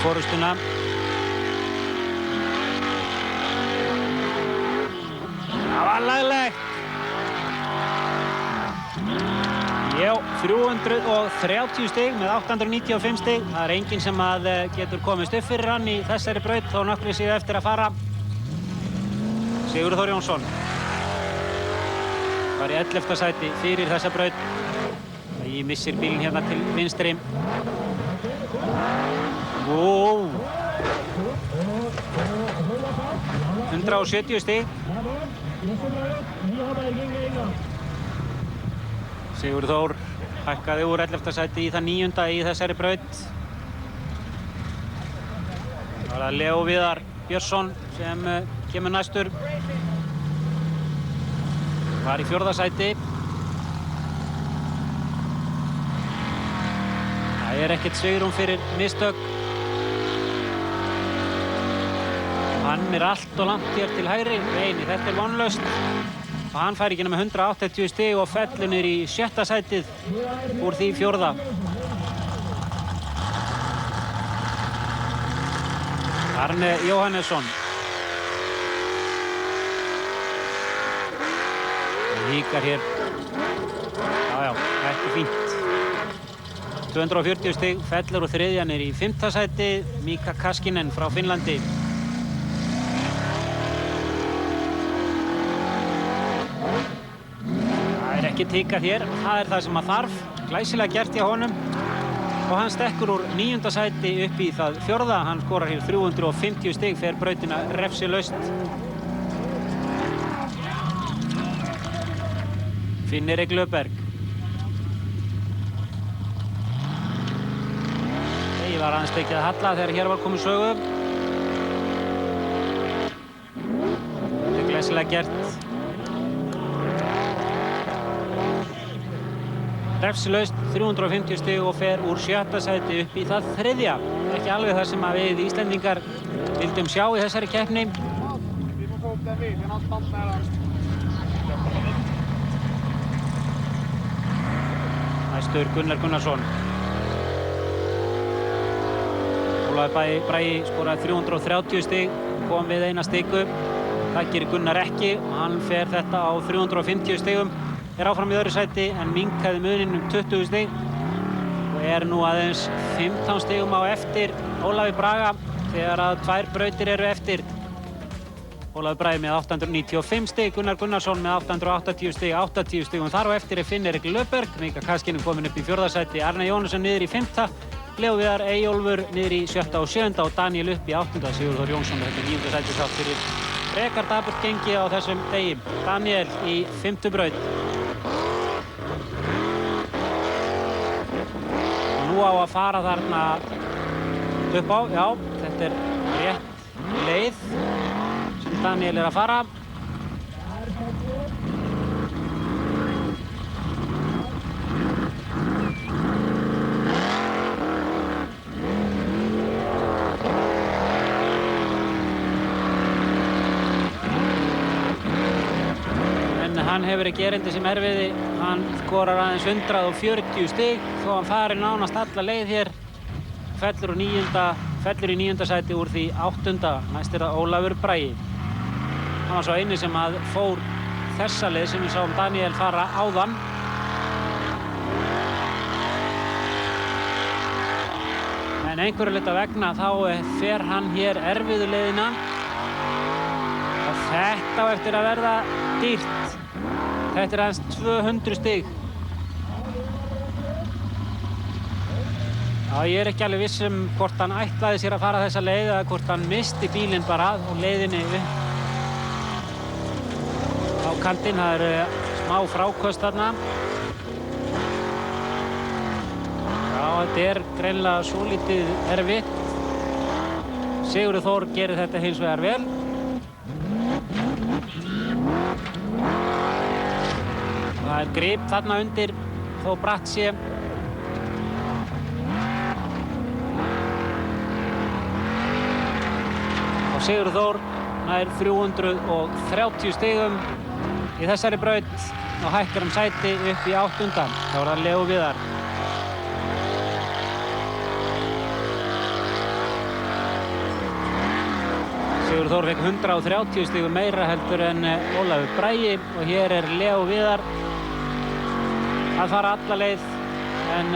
forystuna. Það var laglegt. Já, 330 stig með 895 stig. Það er enginn sem getur komist upp fyrir hann í þessari braut þó nokkrir séu eftir að fara. Sigurður Þór Jónsson var í 11. sæti fyrir þessa braut. Ég missir bílinn hérna til vinstri. Wow. 170 stig. Sigurður Þór hækkaði úr 11. sæti í það 9. í þessari braut. Það var það Leó Viðar Björnsson sem kemur næstur. Var í 4. sæti. Það er ekkert svigrúm fyrir mistök. Hann er allt og langt hér til hægri. Eini, þetta er vonlaust. Og hann fær ekki nema 180 stig og fellur niður í 6. sætið úr því 4. Arne Jóhannesson. Híkar hér. Já, þetta er fínt. 240 stig, fellur úr 3. niður í 5. sæti. Mika Kaskinen frá Finnlandi. Það er ekki tikkað hér, það er það sem að þarf. Glæsilega gert hjá honum. Og hann stekkur úr 9. sæti upp í það 4. Hann skorar hér 350 stig, fer brautina refsilaust. Finn Erik Löfberg. Ég var aðeins tekið að halla þegar hér var komið sögu. Þetta er glæsilega gert. Refsilaust 350 stig og fer úr 7. sæti upp í það 3. Ekki alveg það sem við Íslendingar vildum sjá í þessari keppni. Næstur Gunnar Gunnarsson. Ólafur Bragi skoraði 330 stig, kom við eina stigu. Það gerir Gunnar ekki. Hann fer þetta á 350 stigum. Er áfram í öðru sæti en minnkaði muninn 20 stig og er nú aðeins 15 stigum á eftir Ólafi Braga þegar að 2 brautir eru eftir. Ólafur Bragi með 895 stig, Gunnar Gunnarsson með 880 stig, 80 stigum þar á eftir er Finn Erik Löfberg. Mika Kaskinen komin upp í 4. sæti, Arne Jóhannesson niður í 5. Leó Viðar Eyjólfur niður í 7. og 7. og Daniel upp í 8. Sigurður Þór Jónsson þetta 9. sæti þátt fyrir frekar dapurt gengi á þessum degi. Daniel í 5. braut. Nú á að fara þarna upp á, já, þetta er rétt leið sem Daniel er að fara. En hann hefur ekki erindi sem erfiði, hann skorar aðeins 140 stig þó hann fari nánast alla leið hér. Fellur í 9. sæti úr því 8. Næst er það Ólafur Bragi. Hann var svo eini sem að fór þessa leið sem við sáum Daniel fara áðan. En einhverju hluta vegna þá fer hann hér erfiðu leiðina. Og þetta á eftir að verða dýrt. Þetta er aðeins 200 stig. Já, ég er ekki alveg viss hvort hann ætlaði sér að fara þessa leið eða hvort hann misti bílinn bara á leiðinni upp á kantinn. Það eru smá fráköst þarna. Já, þetta er greinilega svolítið erfitt. Sigurður Þór gerir þetta hins vegar vel. Það er grip þarna undir þó bratt sé. Og Sigurður Þór nær 330 stigum í þessari braut og hækkar sæti upp í 8. Þá er það Leó Viðar. Sigurður Þór fekk 130 stigum meira heldur en Ólafur Bragi og hér Leó Viðar að fara alla leið en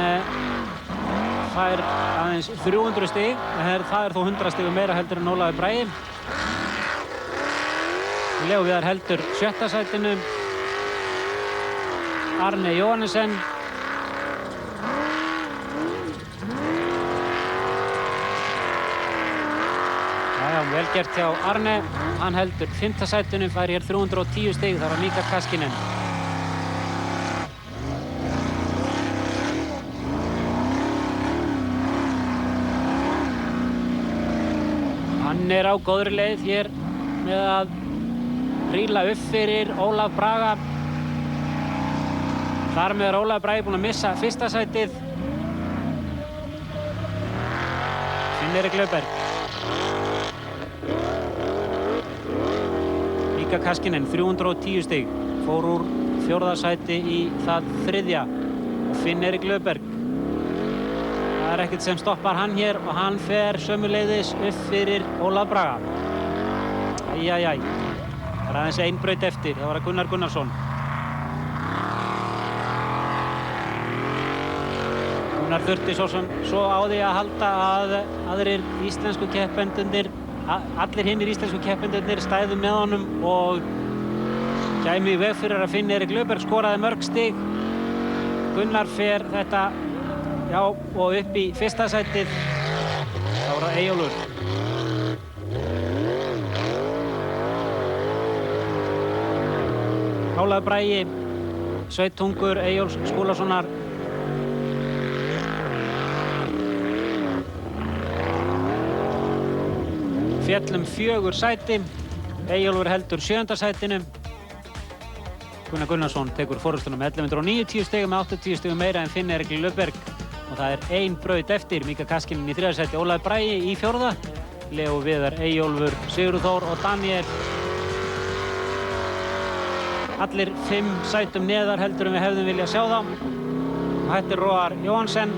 fær aðeins 300 stig. Það þó 100 stigum meira heldur en Ólafur Bragi. Leó Viðar heldur 7. sætinu. Arne Jóhannesson vel gert hjá Arne, hann heldur 5. sætinu, fær hér 310 stig, það var Mika Kaskinen. Hann á góðri leið hér með að ríla upp fyrir Ólaf Braga. Þar með Ólafur Bragi búinn að missa 1. sætið. Finn-Erik Löfberg. Mika Kaskinen, 310 stig, fór úr 4. sæti í það 3. og Finn-Erik Löfberg. Það ekkert sem stoppar hann hér og hann fer sömuleiðis upp fyrir Ólaf Braga. Æjæjæj, það er aðeins ein braut eftir, það var að Gunnar Gunnarsson. Gunnar þurfti svo á því að halda að aðrir íslensku keppendurnir, allir hinnir íslensku keppendurnir stæðu með honum og kæmi í veg fyrir að Finn-Erik Löfberg skoraði mörg stig. Gunnar fer þetta og upp í 1. sætið. Þá var það Eyjólfur. Ólafur Bragi, sveitungur Eyjólfs Skúlasonar. Féll 4 sæti. Eyjólfur heldur 7. sætinu. Gunnar Gunnarsson tekur forystunum með 1190 stigum með 80 stigum meira en Finn-Erik Löfberg. Og það er ein braut eftir, Mika Kaskinen í 3. sæti, Ólafur Bragi í 4. Leó Viðar, Eyjólfur, Sigurður Þór og Daniel. Allir 5 sætum neðar heldur en við hefðum viljað sjá þá. Hættir Róar Jóhansen.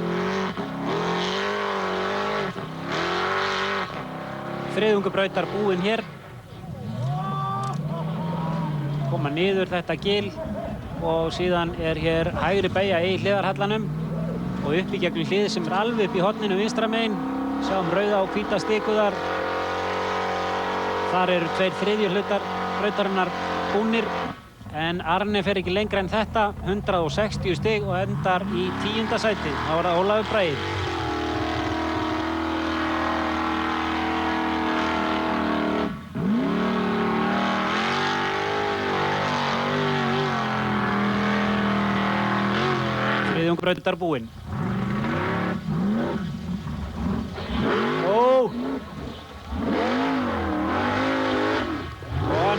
3. brautar búinn hér. Koma niður þetta gil og síðan er hér hægri beygja í hliðarhallanum og upp í gegnum hlið sem er alveg upp í horninu vinstra megin. Sjáum rauða og hvíta stikuðar. Þar eru 2/3 hlutar brautarinnar búnir en Arne fer ekki lengra en þetta, 160 stig og endar í 10. sæti. Þá var það Ólafur Bragi. Brautar búinn. Og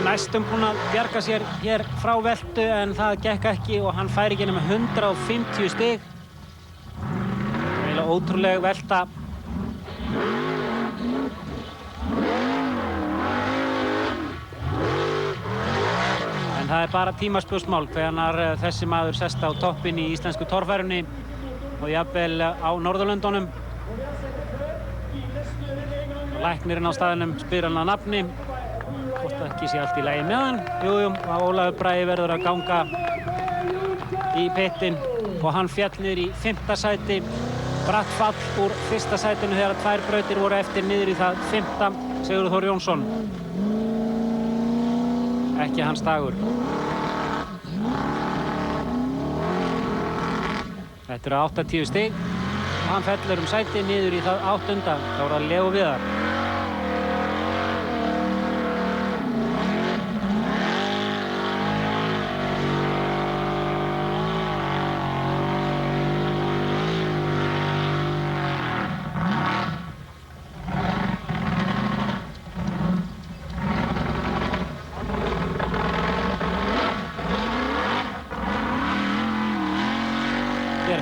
næstum búinn að bjarga sér hér frá veltu en það gekk ekki og hann fær ekki nema 150 stig. Eiginlega ótrúleg velta. En það er bara tímaspursmál hvenar þessi maður sest á toppinn í íslensku torfærunni og jafnvel á Norðurlöndunum. Læknirinn á staðnum spyr hann að nafni, hvort ekki sé allt í lagi með hann. Jújú, Ólafur Bragi verður að ganga í pittin og hann féll niður í 5. sæti. Bratt fall úr 1. sætinu þegar 2 brautir voru eftir niður í það 5. Sigurður Þór Jónsson. Ekki hans dagur. Þetta eru 80 stig og hann fellur sæti niður í það 8. Þá er það Leó Viðar.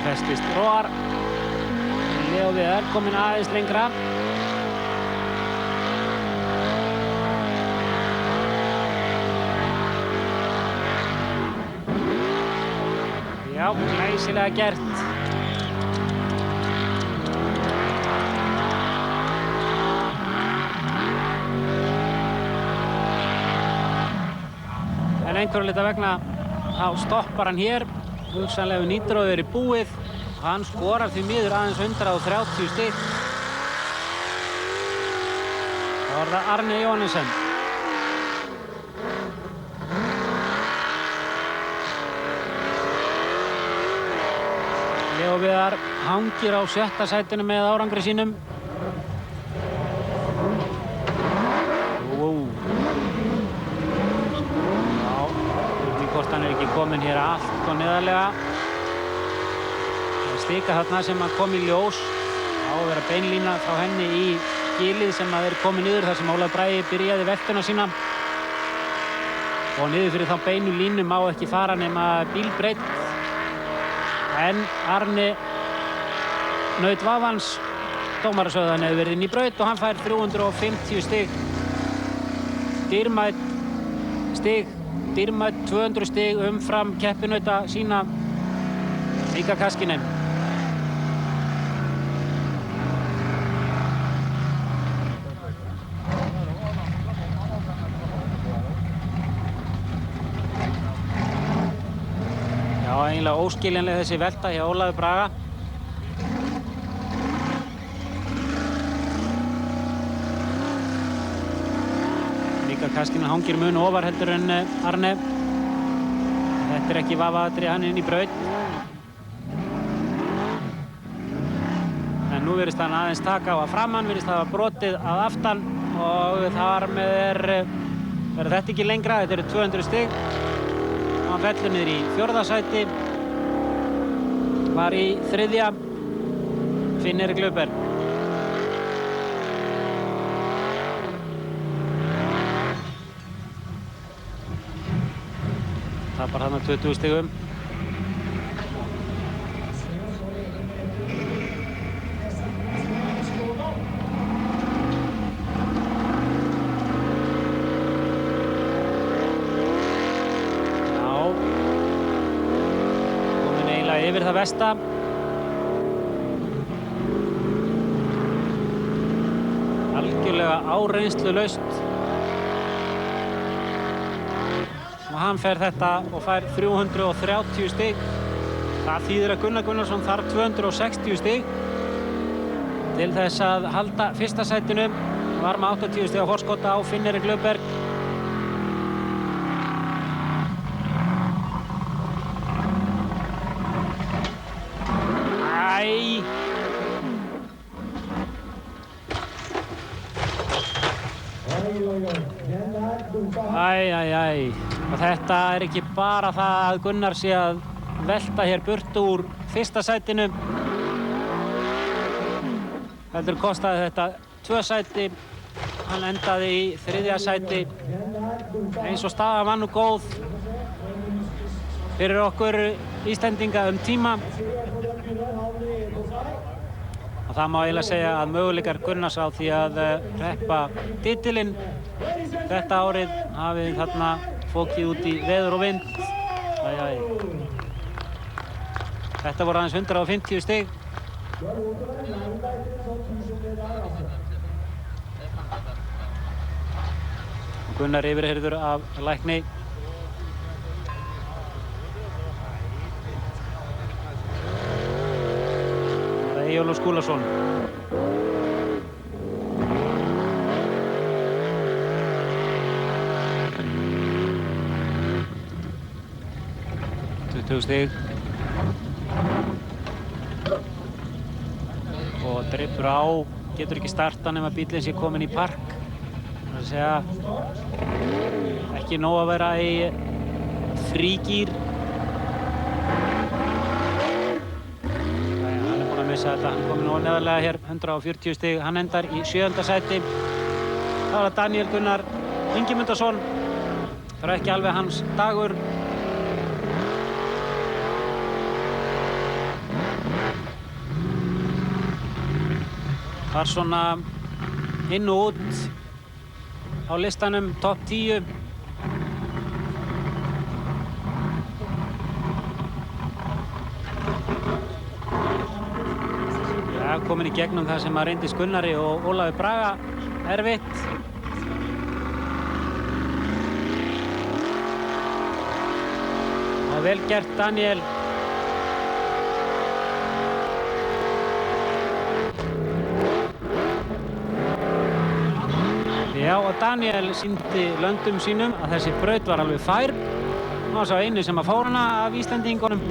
Festist Róar. Leó Viðar kominn aðeins lengra. Já, glæsilega gert. En einhverju leita vegna þá stoppar hann hér. Hugsanlega nýtróið er í búið. Hann skorar því miður aðeins 130 stig. Það var það Arne Jóhannesson. Leó Viðar hangir á 6. sætinu með árangri sínum. Já, hvort hann er ekki kominn hér allt og neðarlega. Stika þarna sem að kom í ljós. Á að vera beinlína frá henni í gilið sem að er komið niður þar sem Ólafur Bragi byrjaði veltuna sína. Og niður fyrir þá beinu línu má ekki fara nema bílbreytt. En Arne naut vafans. Dómarasögðu hann hefur verið inn í braut og hann fær 350 stig. Dýrmætt stig, dýrmætt 200 stig umfram keppinauta sína Mika Kaskinen. Já, eiginlega óskiljanleg þessi velta hjá Ólafur Braga. Mika Kaskinen hangir mun ofar heldur en Arne. Þetta er ekki vafaatriði, hann er inn í braut. En nú virðist hann aðeins taka á að framan, virðist hafa brotið að aftan og þar með verður þetta ekki lengra, þetta eru 200 stig. Hann fellur niður í 4. sæti, var í 3. Finn-Erik Löfberg. Tapar þarna 20 stigum. Yfir það versta. Algjörlega áreynslulaust. Og hann fer þetta og fær 330 stig. Það þýðir að Gunnar Gunnarsson þarf 260 stig til þess að halda 1. sætinu. Var með 80 stig á forskota á Finn-Erik Löfberg. Æ. Og þetta er ekki bara það að Gunnar sé að velta hér burtu úr 1. sætinu. Heldur kostaði þetta 2 sæti. Hann endaði í 3. sæti. Eins og staðan var nú góð fyrir okkur Íslendinga tíma. Og það má eiginlega segja að möguleikar Gunnars á því að hreppa titilinn þetta árið hafið þarna fókið út í veður og vind. Þetta voru aðeins 150 stig. Gunnar yfirheyrður af lækni. Eyjólfur Skúlason. Stig og drippur á, getur ekki starta nema bíllinn sé kominn í park. Það er að segja ekki nóg að vera í frígír. Hann er búinn að missa þetta, hann kominn á neðarlega hér, 140 stig, hann endar í 7. sæti. Það var Daniel Gunnar Ingimundarson, það er ekki alveg hans dagur. Var svona inn og út á listanum, topp 10. Ja, komin í gegnum það sem að reyndist Gunnari og Ólafur Braga erfitt. vel gert, Daniel. Já, og Daniel sýndi löndum sínum að þessi braut var alveg fær. Hann var sá einu sem að fór hana af Íslendingunum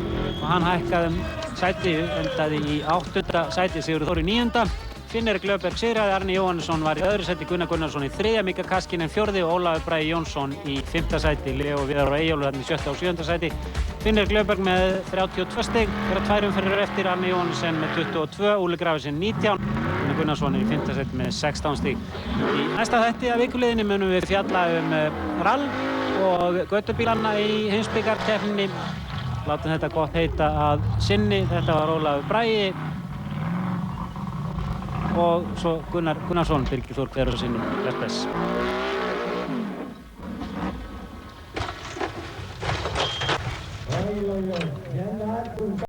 og hann hækkaði sæti, endaði í 8. sæti, Sigurður Þór í 9. Finnur Glöfberg sigraði, Árni Jóhannesson var í 2. sæti, Gunnar Gunnarsson í 3., Mika Kaskinen 4. og Ólafur Bragi Jónsson í 5. sæti, Leo Viðar og Eyjólfur þarna í 7. og 7. sæti. Finnur Glöfberg með 32 stig, þeirra 2 umferðir eftir, Árni Jóhannesson með 22, Óli Grafarsen 19, Gunnar Gunnarsson í 5. sæti með 16 stig. Í næsta þætti af vikuleiðinni munum við fjalla rall og götubílanna í heimsbikarkeppninni. Látum þetta gott heita að sinni. Þetta var Ólafur Bragi og svo Gunnar Gunnarsson, Birgir Þór Guðjónsson, bless.